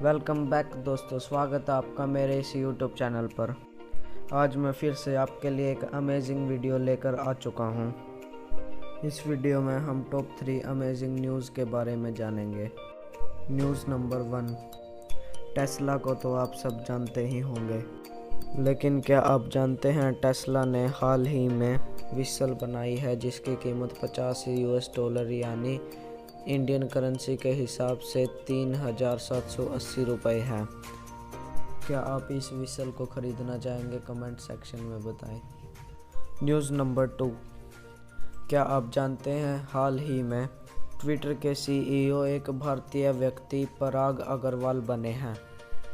Welcome back दोस्तों, स्वागत है आपका मेरे इस यूट्यूब चैनल पर। आज मैं फिर से आपके लिए एक अमेजिंग वीडियो लेकर आ चुका हूं। इस वीडियो में हम टॉप 3 अमेजिंग न्यूज़ के बारे में जानेंगे। News number 1। टेस्ला को तो आप सब जानते ही होंगे, लेकिन क्या आप जानते हैं टेस्ला ने हाल ही में व्हीसल बनाई है जिसकी कीमत $50 यानी इंडियन करेंसी के हिसाब से 3780 रुपये है। क्या आप इस व्हीसल को ख़रीदना चाहेंगे? कमेंट सेक्शन में बताएं। News number 2। क्या आप जानते हैं हाल ही में ट्विटर के CEO एक भारतीय व्यक्ति पराग अग्रवाल बने हैं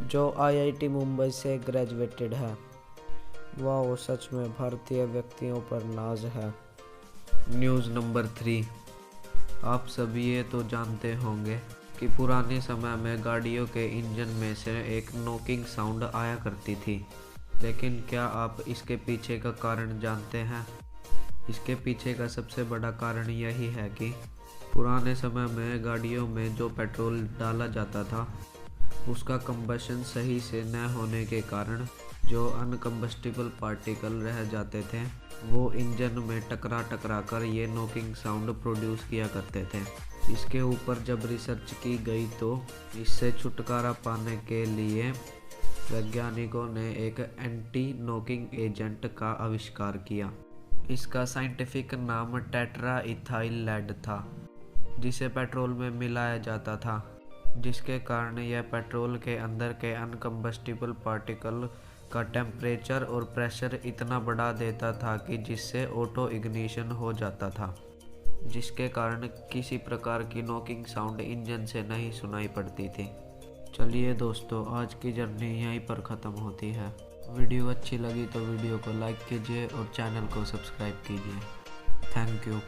जो IIT मुंबई से ग्रेजुएटेड है। वाह, सच में भारतीय व्यक्तियों पर नाज है। News number 3। आप सभी ये तो जानते होंगे कि पुराने समय में गाड़ियों के इंजन में से एक नॉकिंग साउंड आया करती थी, लेकिन क्या आप इसके पीछे का कारण जानते हैं? इसके पीछे का सबसे बड़ा कारण यही है कि पुराने समय में गाड़ियों में जो पेट्रोल डाला जाता था उसका कंबशन सही से न होने के कारण जो अनकम्बस्टिबल पार्टिकल रह जाते थे वो इंजन में टकरा कर ये नॉकिंग साउंड प्रोड्यूस किया करते थे। इसके ऊपर जब रिसर्च की गई तो इससे छुटकारा पाने के लिए वैज्ञानिकों ने एक एंटी नॉकिंग एजेंट का आविष्कार किया। इसका साइंटिफिक नाम टेट्रा इथाइल लेड था, जिसे पेट्रोल में मिलाया जाता था, जिसके कारण यह पेट्रोल के अंदर के अनकम्बस्टिबल पार्टिकल का टेम्परेचर और प्रेशर इतना बढ़ा देता था कि जिससे ऑटो इग्निशन हो जाता था, जिसके कारण किसी प्रकार की नॉकिंग साउंड इंजन से नहीं सुनाई पड़ती थी। चलिए दोस्तों, आज की जर्नी यहीं पर ख़त्म होती है। वीडियो अच्छी लगी तो वीडियो को लाइक कीजिए और चैनल को सब्सक्राइब कीजिए। Thank you.